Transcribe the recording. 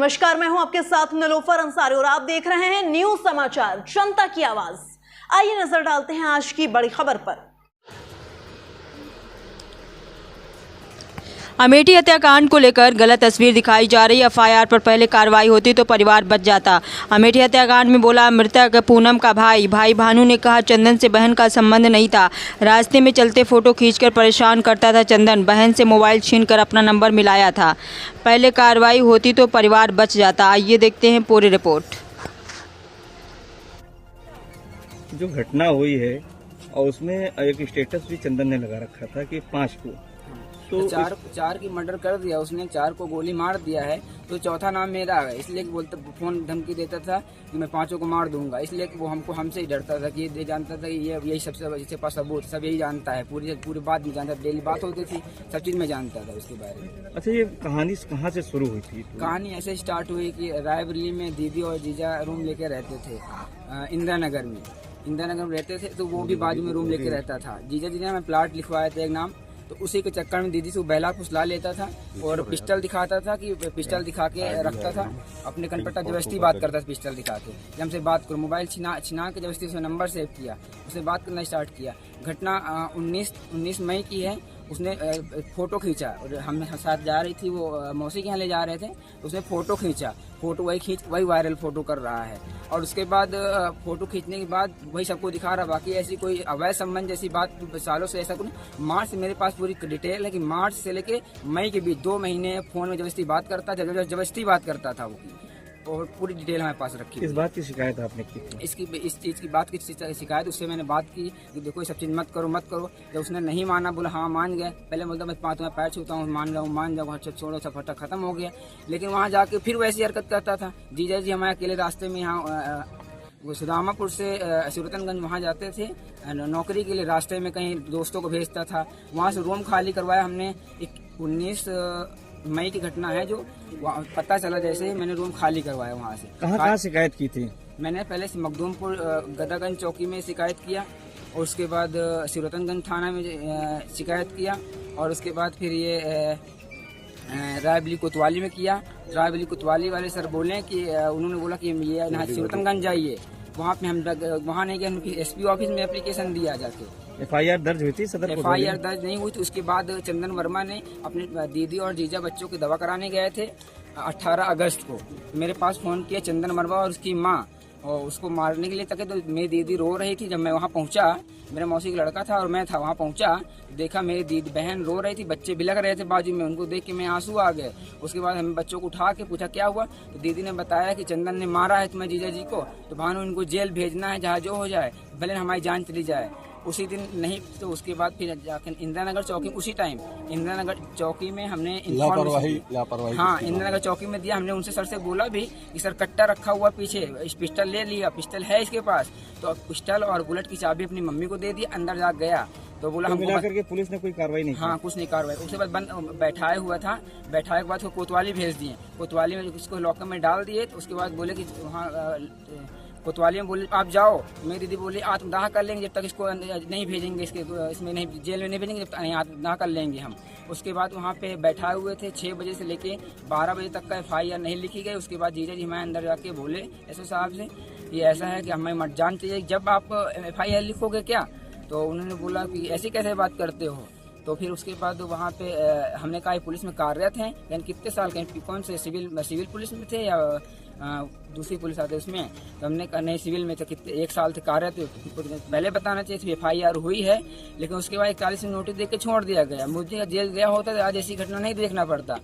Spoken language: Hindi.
नमस्कार, मैं हूं आपके साथ निलोफर अंसारी और आप देख रहे हैं न्यूज समाचार जनता की आवाज। आइए नजर डालते हैं आज की बड़ी खबर पर। अमेठी हत्याकांड को लेकर गलत तस्वीर दिखाई जा रही। एफआईआर पर पहले कार्रवाई होती तो परिवार बच जाता। अमेठी हत्याकांड में बोला मृतक पूनम का भाई भानु ने कहा चंदन से बहन का संबंध नहीं था। रास्ते में चलते फोटो खींचकर परेशान करता था चंदन। बहन से मोबाइल छीनकर अपना नंबर मिलाया था। पहले कार्रवाई होती तो परिवार बच जाता। आइए देखते हैं पूरी रिपोर्ट। जो घटना हुई है और उसमें एक स्टेटस भी चंदन ने लगा रखा था कि 5 को तो चार की मर्डर कर दिया उसने, 4 को गोली मार दिया है। तो चौथा नाम मेरा है, इसलिए कि बोलता फोन धमकी देता था कि मैं 5 को मार दूंगा। इसलिए कि वो हमसे ही डरता था कि ये जानता था कि ये यही सबसे इसके पास सबूत सब यही जानता है। पूरी बात नहीं जानता, डेली बात होती थी, सब चीज में जानता था उसके बारे में। अच्छा, ये कहानी कहाँ से शुरू हुई थी? कहानी ऐसे स्टार्ट हुई कि रायबरेली में दीदी और जीजा रूम लेके रहते थे इंदिरा नगर में रहते थे। तो वो भी बाजू में रूम लेके रहता था। जीजा जी ने हमें प्लाट लिखवाया था एक नाम, तो उसी के चक्कर में दीदी से बहला फुसला लेता था और पिस्टल दिखाता था कि पिस्टल दिखा के रखता था अपने कनपट्टा। जबरदस्ती बात करता था पिस्टल दिखा के। जब हमसे बात करो, मोबाइल छिना के जबरदस्ती उसने नंबर सेव किया, उससे बात करना स्टार्ट किया। घटना 19 मई की है। उसने फोटो खींचा और हम साथ जा रही थी, वो मौसी के यहाँ ले जा रहे थे। उसने फोटो खींचा, फोटो वही वायरल फोटो कर रहा है। और उसके बाद फोटो खींचने के बाद वही सबको दिखा रहा। बाकी ऐसी कोई अवैध संबंध जैसी बात सालों से ऐसा कुछ। मार्च से मेरे पास पूरी डिटेल है कि मार्च से लेके मई के बीच 2 महीने फोन में जबरदस्ती बात करता था वो, और पूरी डिटेल हमारे पास रखी। इस बात की शिकायत आपने की थी? इस चीज़ की बात की शिकायत उससे मैंने बात की कि देखो ये सब चीज़ मत करो। जब उसने नहीं माना, बोला हाँ मान गया। पहले बोलता मैं तुम्हें पैर छूता हूँ, मान जाऊँ। अच्छा छोड़ो, सब फटा खत्म हो गया। लेकिन वहाँ जाके फिर वैसी हरकत करता था। जीजा जी हमारे अकेले रास्ते में यहाँ वो सुदामापुर से सूरतनगंज वहाँ जाते थे नौकरी के लिए। रास्ते में कहीं दोस्तों को भेजता था। वहाँ से रूम खाली करवाया हमने। 19 मई की घटना है, जो पता चला जैसे ही मैंने रूम खाली करवाया। वहाँ से कहाँ शिकायत की थी? मैंने पहले से मखदूमपुर गदागंज चौकी में शिकायत किया, और उसके बाद सूरतनगंज थाना में शिकायत किया, और उसके बाद फिर ये रायबरेली कोतवाली में किया। रायबरेली कोतवाली वाले सर बोले कि उन्होंने बोला कि ये यहाँ सूरतनगंज जाइए। वहाँ पे हम वहाँ नहीं गए, एसपी ऑफिस में एप्लीकेशन दिया जाके। एफआईआर दर्ज हुई थी सदर? एफआईआर दर्ज नहीं हुई थी। उसके बाद चंदन वर्मा ने अपनी दीदी और जीजा बच्चों की दवा कराने गए थे 18 अगस्त को। मेरे पास फोन किया चंदन वर्मा और उसकी माँ, और उसको मारने के लिए तके। तो मेरी दीदी रो रही थी। जब मैं वहाँ पहुँचा, मेरा मौसी का लड़का था और मैं था, वहाँ पहुँचा, देखा मेरी दीदी बहन रो रही थी, बच्चे बिलक रहे थे बाजू में। उनको देख के मैं आंसू आ गए। उसके बाद हम बच्चों को उठा के पूछा क्या हुआ, तो दीदी ने बताया कि चंदन ने मारा है तुम्हें जीजा जी को, तो भानु इनको जेल भेजना है, जहाँ जो हो जाए, भले हमारी जान चली जाए। उसी दिन नहीं तो उसके बाद फिर जाकर इंदिरा नगर चौकी, उसी टाइम इंदिरा नगर चौकी में हमने लापरवाही हाँ, इंदिरा नगर चौकी में दिया। हमने उनसे सर से बोला भी कि सर कट्टा रखा हुआ पीछे, इस पिस्टल ले लिया, पिस्टल है इसके पास। तो पिस्टल और बुलेट की चाबी अपनी मम्मी को दे दी, अंदर जा गया। तो बोला हमको मिला करके पुलिस ने कोई कार्रवाई नहीं की? हाँ, कुछ नहीं कार्रवाई। उसके बाद बैठाए हुआ था, बैठाए के बाद कोतवाली भेज दिए। कोतवाली में उसको लॉकर में डाल दिए। तो उसके बाद बोले कि वहाँ कोतवाली में बोले आप जाओ। मेरी दीदी बोली आत्मदाह कर लेंगे जब तक इसको नहीं भेजेंगे, इसमें नहीं, जेल में नहीं भेजेंगे जब तक नहीं आत्मदाह कर लेंगे हम। उसके बाद वहाँ पे बैठाए हुए थे 6 बजे से लेके 12 बजे तक का एफआईआर नहीं लिखी गई। उसके बाद जीजा जी हमारे अंदर जाके बोले एसओ साहब से ये ऐसा है कि हमें मत जान चाहिए, जब आप एफआईआर लिखोगे क्या? तो उन्होंने बोला कि ऐसी कैसे बात करते हो। तो फिर उसके बाद वहाँ पे हमने कहा पुलिस में कार्यरत हैं, यानी कितने साल के, कौन से सिविल पुलिस में थे या दूसरी पुलिस आते उसमें? तो हमने कहा नहीं सिविल में थे, कितने 1 साल थे कार्यरत। पहले बताना चाहिए थी। एफआईआर हुई है, लेकिन उसके बाद 41 में नोटिस दे के छोड़ दिया गया। मुझे जेल गया होता तो आज ऐसी घटना नहीं देखना पड़ता।